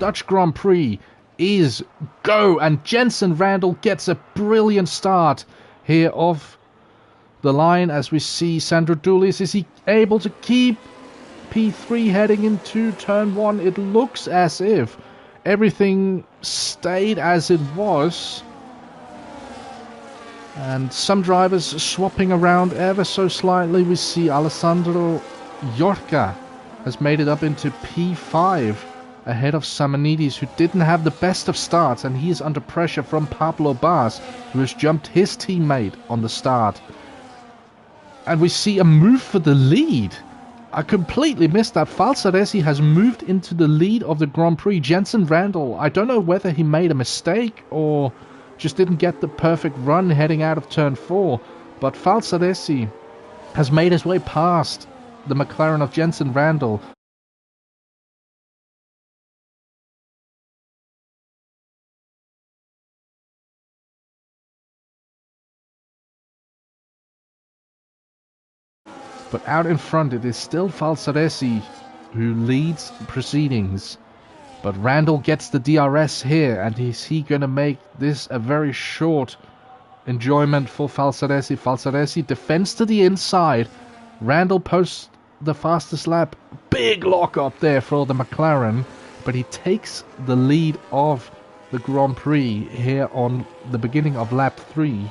Dutch Grand Prix is go, and Jensen Randall gets a brilliant start here off the line. As we see Sandro Doulis, is he able to keep P3 heading into turn 1? It looks as if everything stayed as it was, and some drivers swapping around ever so slightly. We see Alessandro Yorca has made it up into P5 ahead of Samanidis, who didn't have the best of starts, and he is under pressure from Pablo Bas, who has jumped his teammate on the start. And we see a move for the lead. I completely missed that. Falsaresi has moved into the lead of the Grand Prix. Jensen Randall, I don't know whether he made a mistake or just didn't get the perfect run heading out of turn 4, but Falsaresi has made his way past the McLaren of Jensen Randall. But out in front it is still Falsaresi who leads proceedings. But Randall gets the DRS here, and is he going to make this a very short enjoyment for Falsaresi? Falsaresi defends to the inside. Randall posts the fastest lap. Big lock up there for the McLaren, but he takes the lead of the Grand Prix here on the beginning of lap 3.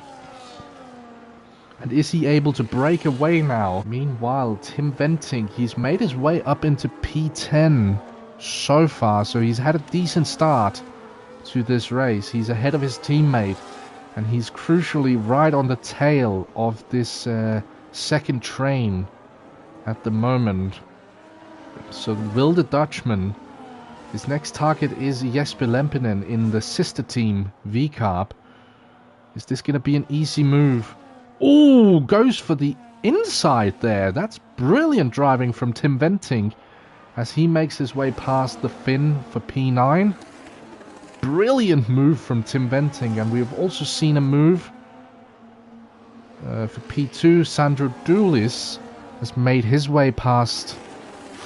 And is he able to break away now? Meanwhile, Tim Venting, he's made his way up into P10 so far, so he's had a decent start to this race. He's ahead of his teammate, and he's crucially right on the tail of this second train at the moment. So will the Dutchman, his next target is Jesper Lempinen in the sister team VCarb. Is this going to be an easy move? Oh, goes for the inside there. That's brilliant driving from Tim Venting as he makes his way past the Finn for P9. Brilliant move from Tim Venting, and we've also seen a move for P2. Sandro Doulis has made his way past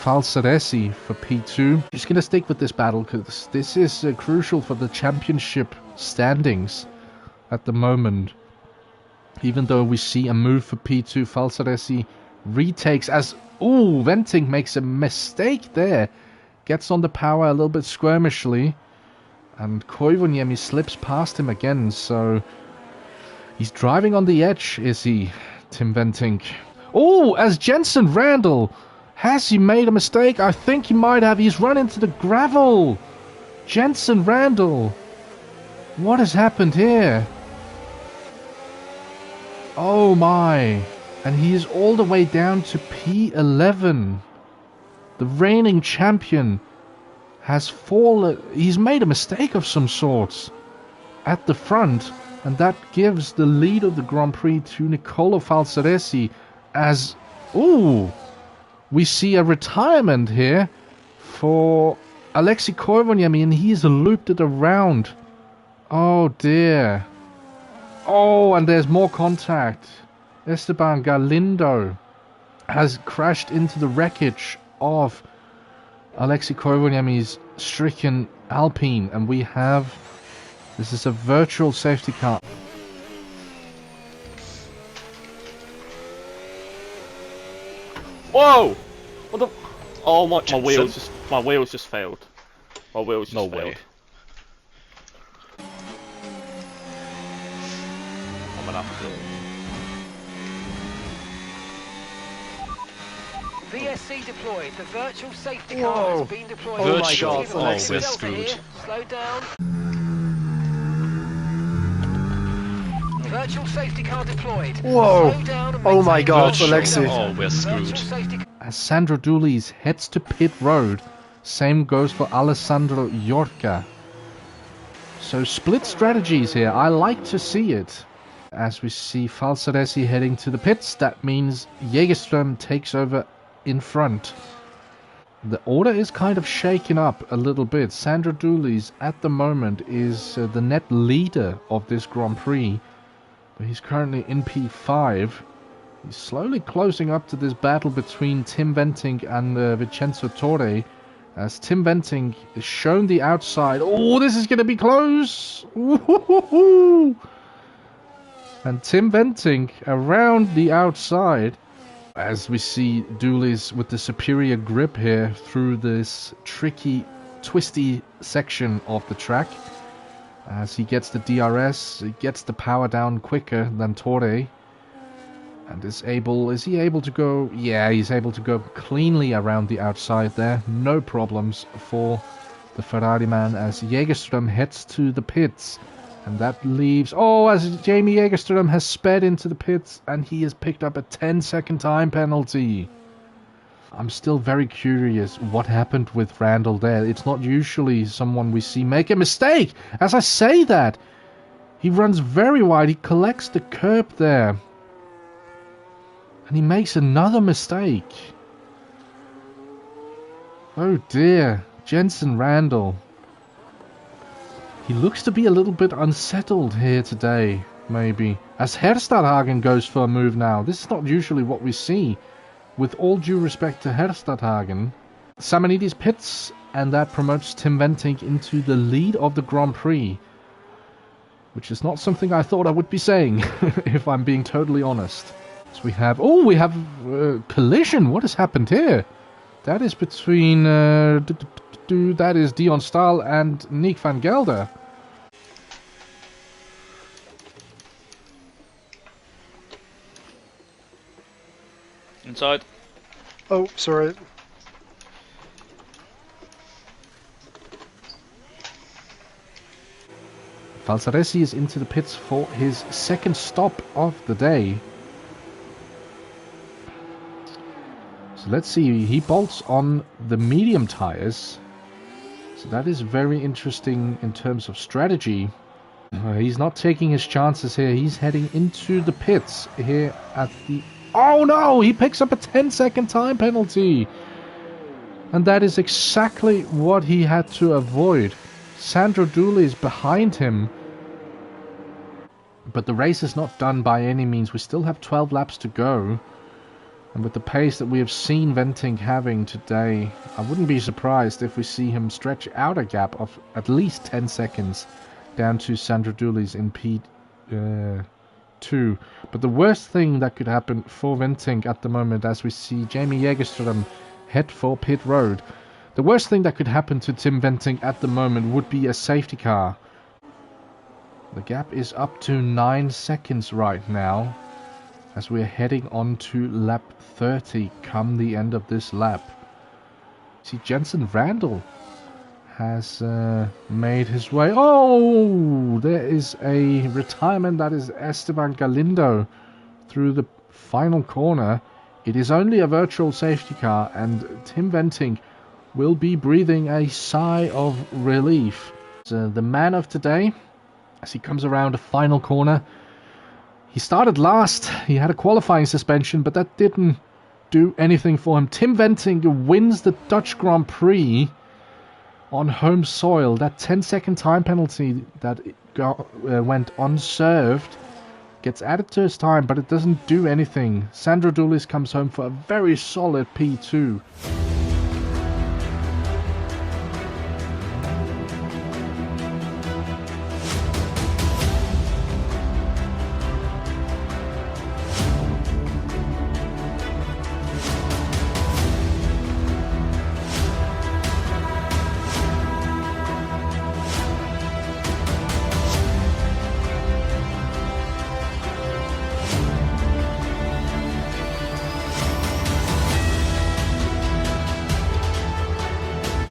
Falsaresi for P2. Just going to stick with this battle because this is crucial for the championship standings at the moment. Even though we see a move for P2, Falsaresi retakes as... Ooh, Venting makes a mistake there. Gets on the power a little bit skirmishly. And Koivuniemi slips past him again, so... He's driving on the edge, is he, Tim Venting? Oh, as Jensen Randall! Has he made a mistake? I think he might have. He's run into the gravel! Jensen Randall! What has happened here? Oh my, and he is all the way down to P11. The reigning champion has fallen. He's made a mistake of some sorts at the front, and that gives the lead of the Grand Prix to Nicolo Falsaresi as, ooh, we see a retirement here for Alexei Koivuniemi, and he's looped it around. Oh dear. Oh, and there's more contact. Esteban Galindo has crashed into the wreckage of Alexei Koivuniemi's stricken Alpine, and we have... This is a virtual safety car. Whoa! What the... Oh, my wheels just failed. My wheels just failed. No way. I'm gonna have to... VSC deployed. The virtual safety car has been deployed. Oh my god, we're screwed. Slow down. Virtual safety car deployed. Whoa! Slow down and Oh my god, Virtual. Alexei. Oh, we're screwed. As Sandro Doulis heads to pit road, same goes for Alessandro Yorca. So split strategies here. I like to see it. As we see Falsaresi heading to the pits, that means Jägerström takes over in front. The order is kind of shaken up a little bit. Sandro Doulis at the moment is the net leader of this Grand Prix, but he's currently in P5. He's slowly closing up to this battle between Tim Venting and Vincenzo Torre. as Tim Venting is shown the outside. Oh, this is going to be close! Ooh-hoo-hoo-hoo. And Tim Venting around the outside, as we see Doulis with the superior grip here through this tricky, twisty section of the track. As he gets the DRS, he gets the power down quicker than Torre. And is he able to go? Yeah, he's able to go cleanly around the outside there. No problems for the Ferrari man as Jägerström heads to the pits. And that leaves... Oh, as Jamie Jägerström has sped into the pits and he has picked up a 10-second time penalty. I'm still very curious what happened with Randall there. It's not usually someone we see make a mistake. As I say that, he runs very wide. He collects the curb there. And he makes another mistake. Oh dear. Jensen Randall. He looks to be a little bit unsettled here today, maybe. As Herstadhagen goes for a move now. This is not usually what we see. With all due respect to Herstadhagen. Samanides pits, and that promotes Tim Venting into the lead of the Grand Prix. Which is not something I thought I would be saying, if I'm being totally honest. So we have... Oh, we have collision. What has happened here? That is between... that is Dion Stahl and Nick van Gelder. Inside. Oh, sorry. Falsaresi is into the pits for his second stop of the day. So let's see, he bolts on the medium tires. So that is very interesting in terms of strategy. He's not taking his chances here. He's heading into the pits here at the... Oh no! He picks up a 10-second time penalty! And that is exactly what he had to avoid. Sandro Doulis behind him. But the race is not done by any means. We still have 12 laps to go. And with the pace that we have seen Venting having today, I wouldn't be surprised if we see him stretch out a gap of at least 10 seconds down to Sandro Doulis in P2. But the worst thing that could happen for Venting at the moment, as we see Jamie Jägerström head for pit road, the worst thing that could happen to Tim Venting at the moment would be a safety car. The gap is up to 9 seconds right now, as we're heading on to lap 30 come the end of this lap. See, Jensen Randall has made his way. Oh, there is a retirement. That is Esteban Galindo through the final corner. It is only a virtual safety car, and Tim Venting will be breathing a sigh of relief. So the man of today, as he comes around a final corner. He started last. He had a qualifying suspension, but that didn't do anything for him. Tim Venting wins the Dutch Grand Prix on home soil. That 10-second time penalty that went unserved gets added to his time, but it doesn't do anything. Sandro Doulis comes home for a very solid P2.